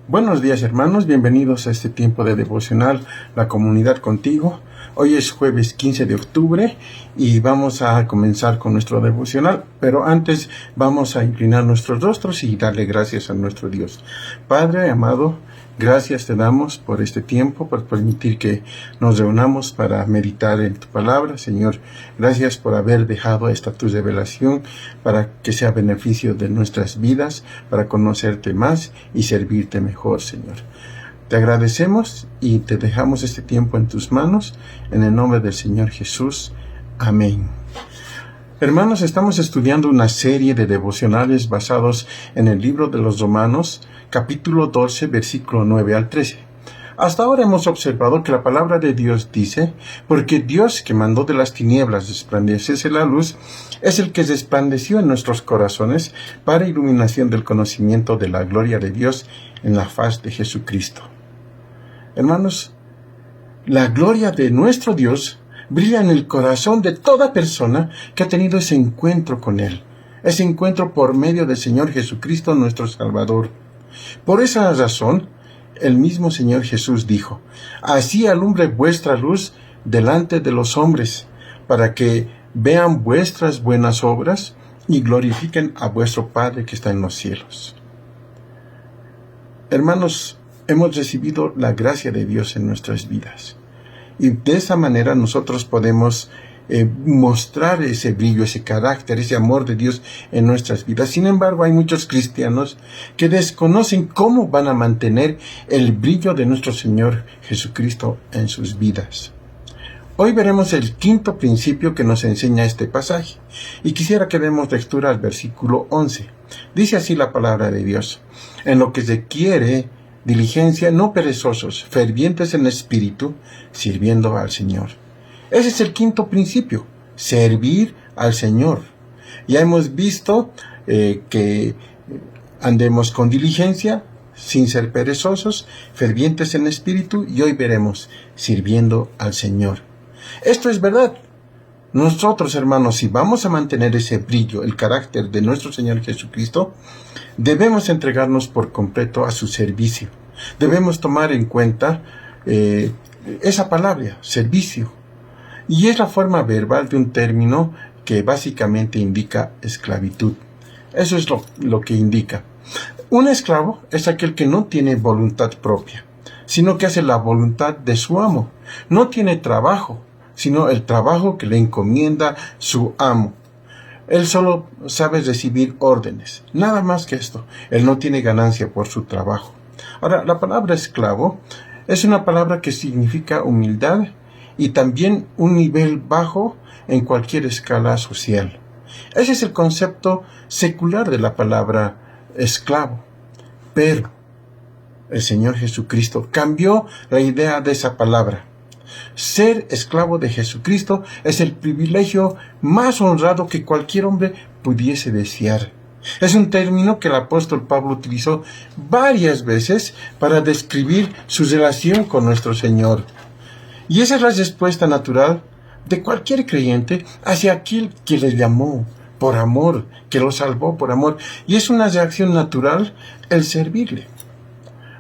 Buenos días, hermanos, bienvenidos a este tiempo de devocional, la comunidad contigo. Hoy es jueves 15 de octubre y vamos a comenzar con nuestro devocional, pero antes vamos a inclinar nuestros rostros y darle gracias a nuestro Dios. Padre amado, gracias te damos por este tiempo, por permitir que nos reunamos para meditar en tu palabra, Señor. Gracias por haber dejado esta tu revelación para que sea beneficio de nuestras vidas, para conocerte más y servirte mejor, Señor. Te agradecemos y te dejamos este tiempo en tus manos, en el nombre del Señor Jesús. Amén. Hermanos, estamos estudiando una serie de devocionales basados en el libro de los Romanos, capítulo 12, versículo 9 al 13. Hasta ahora hemos observado que la palabra de Dios dice, porque Dios que mandó de las tinieblas resplandeciese la luz, es el que resplandeció en nuestros corazones para iluminación del conocimiento de la gloria de Dios en la faz de Jesucristo. Hermanos, la gloria de nuestro Dios brilla en el corazón de toda persona que ha tenido ese encuentro con Él, ese encuentro por medio del Señor Jesucristo nuestro Salvador. Por esa razón, el mismo Señor Jesús dijo, así alumbre vuestra luz delante de los hombres, para que vean vuestras buenas obras y glorifiquen a vuestro Padre que está en los cielos. Hermanos, hemos recibido la gracia de Dios en nuestras vidas. Y de esa manera nosotros podemos mostrar ese brillo, ese carácter, ese amor de Dios en nuestras vidas. Sin embargo, hay muchos cristianos que desconocen cómo van a mantener el brillo de nuestro Señor Jesucristo en sus vidas. Hoy veremos el quinto principio que nos enseña este pasaje. Y quisiera que demos lectura al versículo 11. Dice así la palabra de Dios. En lo que se quiere diligencia, no perezosos, fervientes en espíritu, sirviendo al Señor. Ese es el quinto principio, servir al Señor. Ya hemos visto que andemos con diligencia, sin ser perezosos, fervientes en espíritu, y hoy veremos sirviendo al Señor. Esto es verdad. Nosotros, hermanos, si vamos a mantener ese brillo, el carácter de nuestro Señor Jesucristo, debemos entregarnos por completo a su servicio. Debemos tomar en cuenta esa palabra, servicio. Y es la forma verbal de un término que básicamente indica esclavitud. Eso es lo que indica. Un esclavo es aquel que no tiene voluntad propia, sino que hace la voluntad de su amo. No tiene trabajo, sino el trabajo que le encomienda su amo. Él solo sabe recibir órdenes, nada más que esto. Él no tiene ganancia por su trabajo. Ahora, la palabra esclavo es una palabra que significa humildad y también un nivel bajo en cualquier escala social. Ese es el concepto secular de la palabra esclavo. Pero el Señor Jesucristo cambió la idea de esa palabra. Ser esclavo de Jesucristo es el privilegio más honrado que cualquier hombre pudiese desear. Es un término que el apóstol Pablo utilizó varias veces para describir su relación con nuestro Señor. Y esa es la respuesta natural de cualquier creyente hacia aquel que le llamó por amor, que lo salvó por amor. Y es una reacción natural el servirle.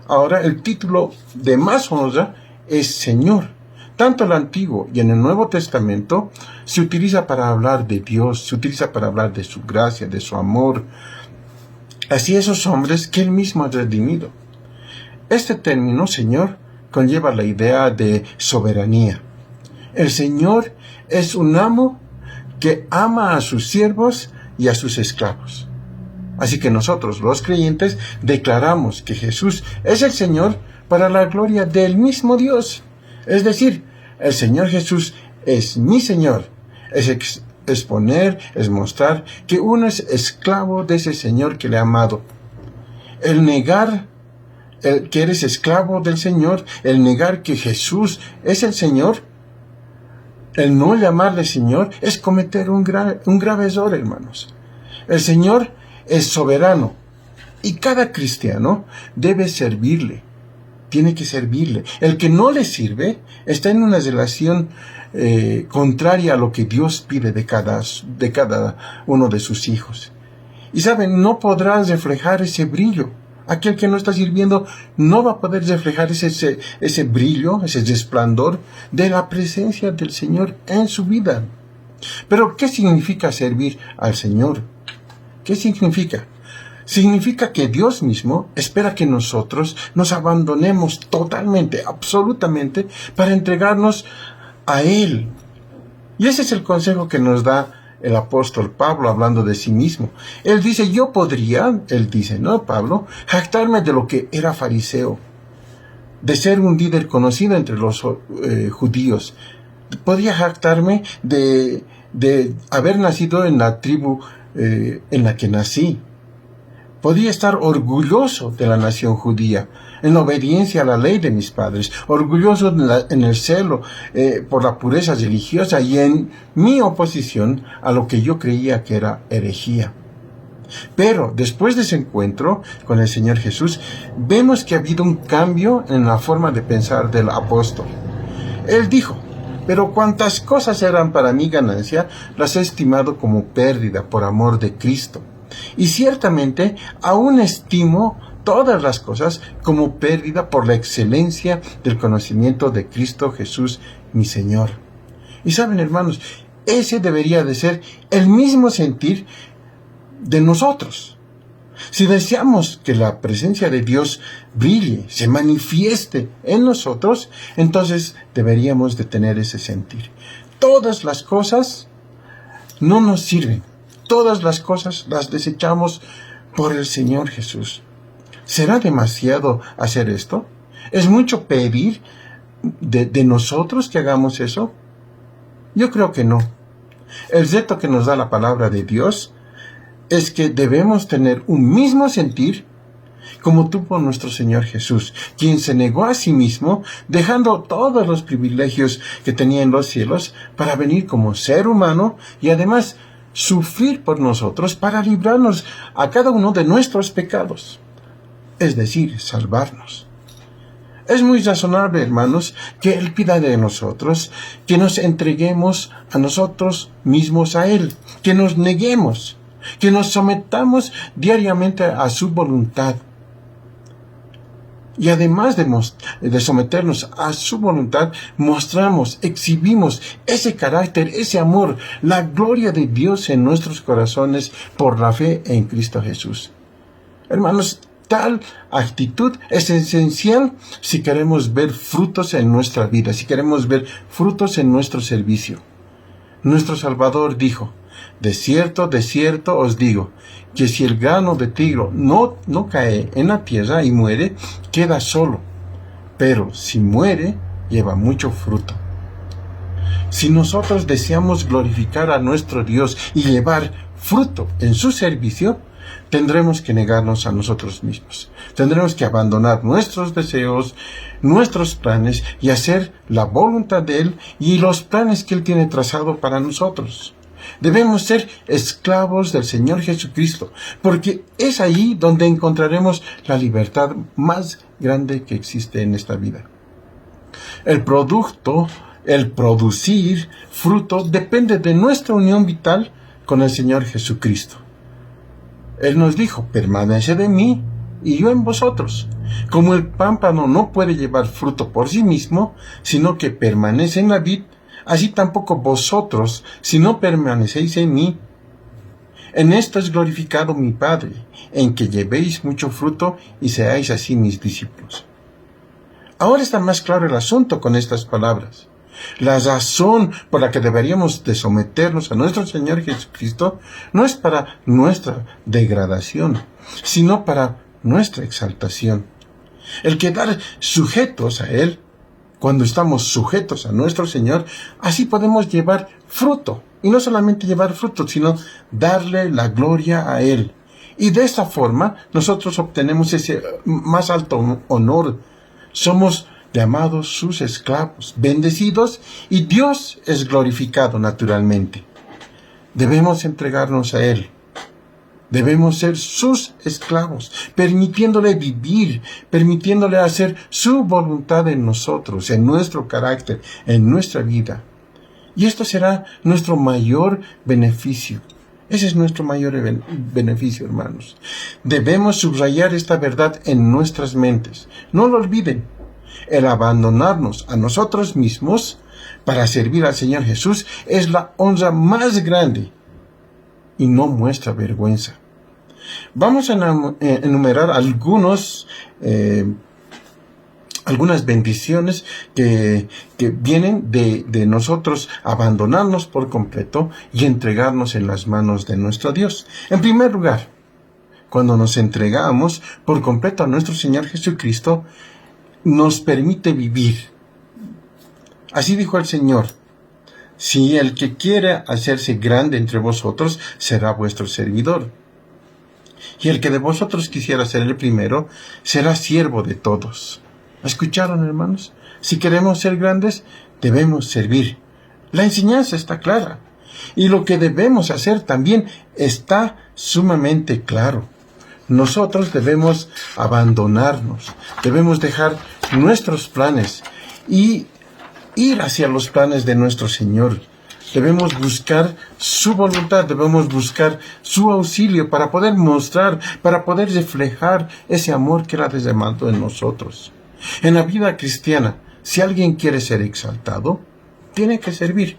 Ahora, el título de más honra es Señor. Tanto el Antiguo y en el Nuevo Testamento se utiliza para hablar de Dios, se utiliza para hablar de su gracia, de su amor, así esos hombres que Él mismo ha redimido. Este término, Señor, conlleva la idea de soberanía. El Señor es un amo que ama a sus siervos y a sus esclavos. Así que nosotros, los creyentes, declaramos que Jesús es el Señor para la gloria del mismo Dios. Es decir, el Señor Jesús es mi Señor. Es exponer, es mostrar que uno es esclavo de ese Señor que le ha amado. El negar que eres esclavo del Señor, el negar que Jesús es el Señor, el no llamarle Señor, es cometer un grave error, hermanos. El Señor es soberano y cada cristiano debe servirle. Tiene que servirle. El que no le sirve está en una relación contraria a lo que Dios pide de cada uno de sus hijos. Y saben, no podrás reflejar ese brillo Aquel que no está sirviendo no va a poder reflejar ese brillo, ese resplandor de la presencia del Señor en su vida. Pero, ¿qué significa servir al Señor? ¿Qué significa? Significa que Dios mismo espera que nosotros nos abandonemos totalmente, absolutamente, para entregarnos a Él. Y ese es el consejo que nos da el apóstol Pablo hablando de sí mismo. Él dice, él dice, ¿no, Pablo? Jactarme de lo que era fariseo, de ser un líder conocido entre los judíos. Podría jactarme de haber nacido en la tribu en la que nací. Podría estar orgulloso de la nación judía, en obediencia a la ley de mis padres, orgulloso en el celo por la pureza religiosa y en mi oposición a lo que yo creía que era herejía. Pero después de ese encuentro con el Señor Jesús, vemos que ha habido un cambio en la forma de pensar del apóstol. Él dijo, pero cuantas cosas eran para mí ganancia, las he estimado como pérdida por amor de Cristo. Y ciertamente aún estimo todas las cosas como pérdida por la excelencia del conocimiento de Cristo Jesús, mi Señor. Y saben, hermanos, ese debería de ser el mismo sentir de nosotros. Si deseamos que la presencia de Dios brille, se manifieste en nosotros, entonces deberíamos de tener ese sentir. Todas las cosas no nos sirven. Todas las cosas las desechamos por el Señor Jesús. ¿Será demasiado hacer esto? ¿Es mucho pedir de nosotros que hagamos eso? Yo creo que no. El reto que nos da la palabra de Dios es que debemos tener un mismo sentir como tuvo nuestro Señor Jesús, quien se negó a sí mismo, dejando todos los privilegios que tenía en los cielos para venir como ser humano y además sufrir por nosotros para librarnos a cada uno de nuestros pecados, es decir, salvarnos. Es muy razonable, hermanos, que Él pida de nosotros que nos entreguemos a nosotros mismos a Él, que nos neguemos, que nos sometamos diariamente a su voluntad. Y además de someternos a su voluntad, exhibimos ese carácter, ese amor, la gloria de Dios en nuestros corazones por la fe en Cristo Jesús. Hermanos, tal actitud es esencial si queremos ver frutos en nuestra vida, si queremos ver frutos en nuestro servicio. Nuestro Salvador dijo, de cierto os digo, que si el grano de trigo no cae en la tierra y muere, queda solo. Pero si muere, lleva mucho fruto. Si nosotros deseamos glorificar a nuestro Dios y llevar fruto en su servicio, tendremos que negarnos a nosotros mismos. Tendremos que abandonar nuestros deseos, nuestros planes y hacer la voluntad de Él y los planes que Él tiene trazado para nosotros. Debemos ser esclavos del Señor Jesucristo, porque es ahí donde encontraremos la libertad más grande que existe en esta vida. El producir fruto, depende de nuestra unión vital con el Señor Jesucristo. Él nos dijo, permaneced en mí y yo en vosotros. Como el pámpano no puede llevar fruto por sí mismo, sino que permanece en la vid, así tampoco vosotros, si no permanecéis en mí. En esto es glorificado mi Padre, en que llevéis mucho fruto y seáis así mis discípulos. Ahora está más claro el asunto con estas palabras. La razón por la que deberíamos de someternos a nuestro Señor Jesucristo no es para nuestra degradación, sino para nuestra exaltación. El quedar sujetos a Él, cuando estamos sujetos a nuestro Señor, así podemos llevar fruto. Y no solamente llevar fruto, sino darle la gloria a Él. Y de esta forma nosotros obtenemos ese más alto honor. Somos llamados sus esclavos, bendecidos, y Dios es glorificado naturalmente. Debemos entregarnos a Él. Debemos ser sus esclavos, permitiéndole vivir, permitiéndole hacer su voluntad en nosotros, en nuestro carácter, en nuestra vida. Y esto será nuestro mayor beneficio. Ese es nuestro mayor beneficio, hermanos. Debemos subrayar esta verdad en nuestras mentes. No lo olviden. El abandonarnos a nosotros mismos para servir al Señor Jesús es la honra más grande y no muestra vergüenza. Vamos a enumerar algunas bendiciones que vienen de nosotros abandonarnos por completo y entregarnos en las manos de nuestro Dios. En primer lugar, cuando nos entregamos por completo a nuestro Señor Jesucristo, nos permite vivir. Así dijo el Señor: si el que quiere hacerse grande entre vosotros será vuestro servidor. Y el que de vosotros quisiera ser el primero será siervo de todos. ¿Escucharon, hermanos? Si queremos ser grandes, debemos servir. La enseñanza está clara. Y lo que debemos hacer también está sumamente claro. Nosotros debemos abandonarnos, debemos dejar nuestros planes y ir hacia los planes de nuestro Señor. Debemos buscar su voluntad, debemos buscar su auxilio para poder mostrar, para poder reflejar ese amor que Él ha derramado en nosotros. En la vida cristiana, si alguien quiere ser exaltado, tiene que servir.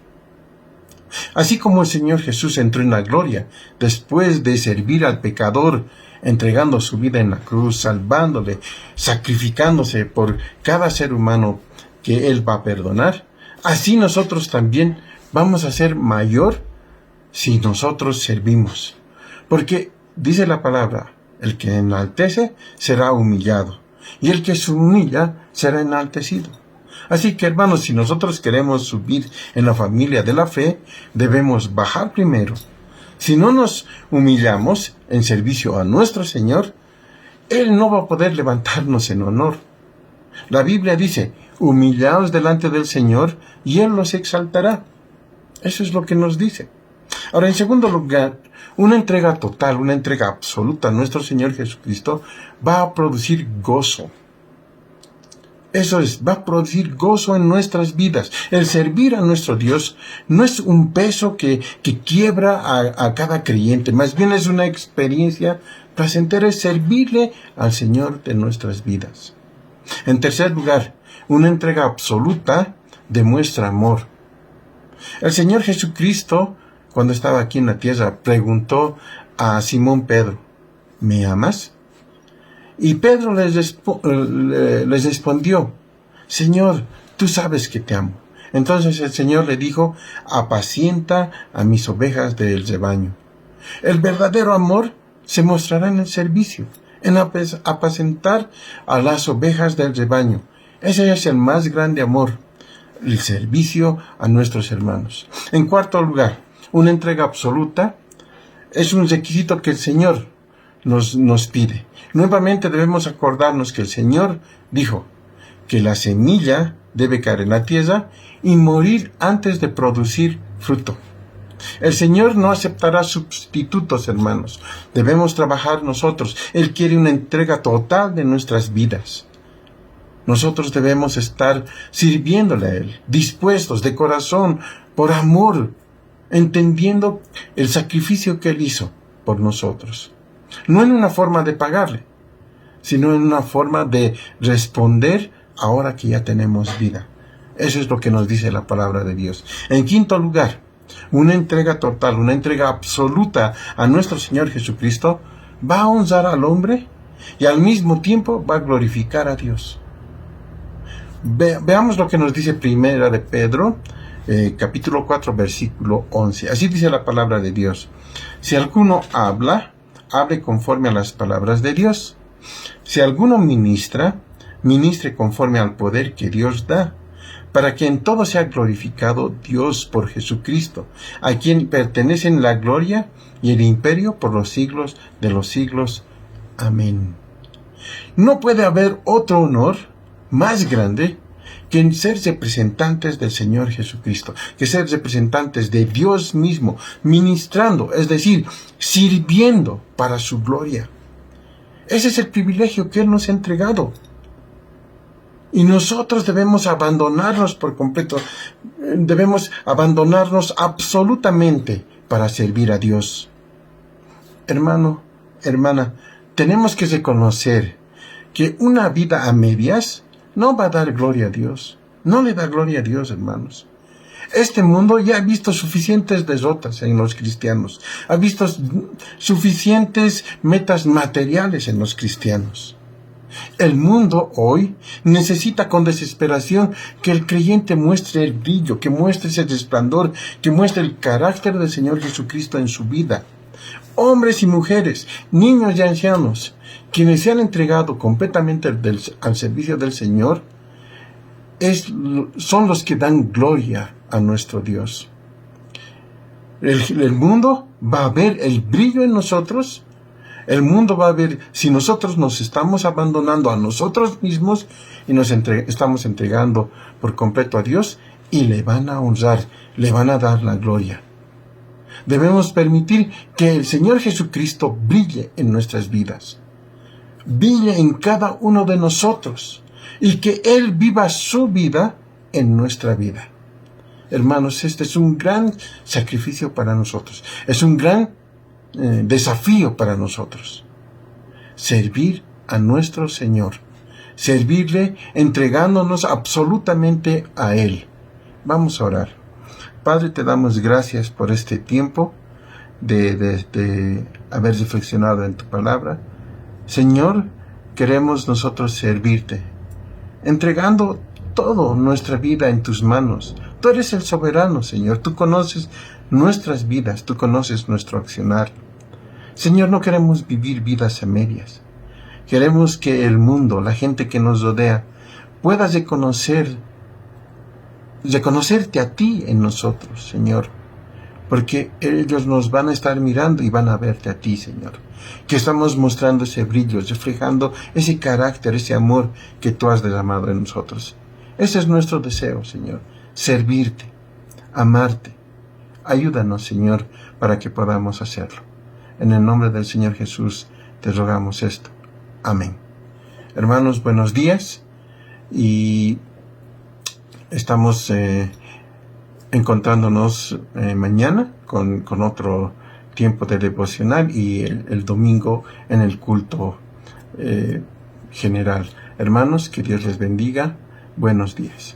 Así como el Señor Jesús entró en la gloria después de servir al pecador, entregando su vida en la cruz, salvándole, sacrificándose por cada ser humano que Él va a perdonar, así nosotros también vamos a ser mayor si nosotros servimos. Porque dice la palabra: el que enaltece será humillado, y el que se humilla será enaltecido. Así que, hermanos, si nosotros queremos subir en la familia de la fe, debemos bajar primero. Si no nos humillamos en servicio a nuestro Señor, Él no va a poder levantarnos en honor. La Biblia dice: humillaos delante del Señor y Él los exaltará. Eso es lo que nos dice. Ahora, en segundo lugar, una entrega total, una entrega absoluta a nuestro Señor Jesucristo va a producir gozo. Eso es, va a producir gozo en nuestras vidas. El servir a nuestro Dios no es un peso que quiebra a cada creyente, más bien es una experiencia placentera, es servirle al Señor de nuestras vidas. En tercer lugar, una entrega absoluta demuestra amor. El Señor Jesucristo, cuando estaba aquí en la tierra, preguntó a Simón Pedro: ¿me amas? Y Pedro les respondió: Señor, tú sabes que te amo. Entonces el Señor le dijo: apacienta a mis ovejas del rebaño. El verdadero amor se mostrará en el servicio, en apacentar a las ovejas del rebaño. Ese es el más grande amor, el servicio a nuestros hermanos. En cuarto lugar, una entrega absoluta es un requisito que el Señor nos pide. Nuevamente debemos acordarnos que el Señor dijo que la semilla debe caer en la tierra y morir antes de producir fruto. El Señor no aceptará sustitutos, hermanos. Debemos trabajar nosotros. Él quiere una entrega total de nuestras vidas. Nosotros debemos estar sirviéndole a Él, dispuestos de corazón, por amor, entendiendo el sacrificio que Él hizo por nosotros. No en una forma de pagarle, sino en una forma de responder ahora que ya tenemos vida. Eso es lo que nos dice la palabra de Dios. En quinto lugar, una entrega total, una entrega absoluta a nuestro Señor Jesucristo va a honrar al hombre y al mismo tiempo va a glorificar a Dios. Veamos lo que nos dice Primera de Pedro, capítulo 4, versículo 11. Así dice la palabra de Dios: si alguno habla, hable conforme a las palabras de Dios. Si alguno ministra, ministre conforme al poder que Dios da, para que en todo sea glorificado Dios por Jesucristo, a quien pertenecen la gloria y el imperio por los siglos de los siglos. Amén. No puede haber otro honor más grande que en ser representantes del Señor Jesucristo, que ser representantes de Dios mismo, ministrando, es decir, sirviendo para su gloria. Ese es el privilegio que Él nos ha entregado. Y nosotros debemos abandonarnos por completo, debemos abandonarnos absolutamente para servir a Dios. hermano, hermana, tenemos que reconocer que una vida a medias no va a dar gloria a Dios. No le da gloria a Dios, hermanos. Este mundo ya ha visto suficientes derrotas en los cristianos. Ha visto suficientes metas materiales en los cristianos. El mundo hoy necesita con desesperación que el creyente muestre el brillo, que muestre ese resplandor, que muestre el carácter del Señor Jesucristo en su vida. Hombres y mujeres, niños y ancianos, quienes se han entregado completamente al servicio del Señor, son los que dan gloria a nuestro Dios. El mundo va a ver el brillo en nosotros. El mundo va a ver si nosotros nos estamos abandonando a nosotros mismos y nos estamos entregando por completo a Dios, y le van a honrar, le van a dar la gloria. Debemos permitir que el Señor Jesucristo brille en nuestras vidas, brille en cada uno de nosotros, y que Él viva su vida en nuestra vida. Hermanos, este es un gran sacrificio para nosotros. Es un gran desafío para nosotros. Servir a nuestro Señor. Servirle entregándonos absolutamente a Él. Vamos a orar. Padre, te damos gracias por este tiempo de haber reflexionado en tu palabra. Señor, queremos nosotros servirte, entregando toda nuestra vida en tus manos. Tú eres el soberano, Señor. Tú conoces nuestras vidas. Tú conoces nuestro accionar. Señor, no queremos vivir vidas a medias. Queremos que el mundo, la gente que nos rodea, pueda reconocerte a ti en nosotros, Señor. Porque ellos nos van a estar mirando y van a verte a ti, Señor. Que estamos mostrando ese brillo, reflejando ese carácter, ese amor que tú has derramado en nosotros. Ese es nuestro deseo, Señor. Servirte, amarte. Ayúdanos, Señor, para que podamos hacerlo. En el nombre del Señor Jesús te rogamos esto. Amén. Hermanos, buenos días. Y estamos encontrándonos mañana con otro tiempo de devocional, y el domingo en el culto general. Hermanos, que Dios les bendiga. Buenos días.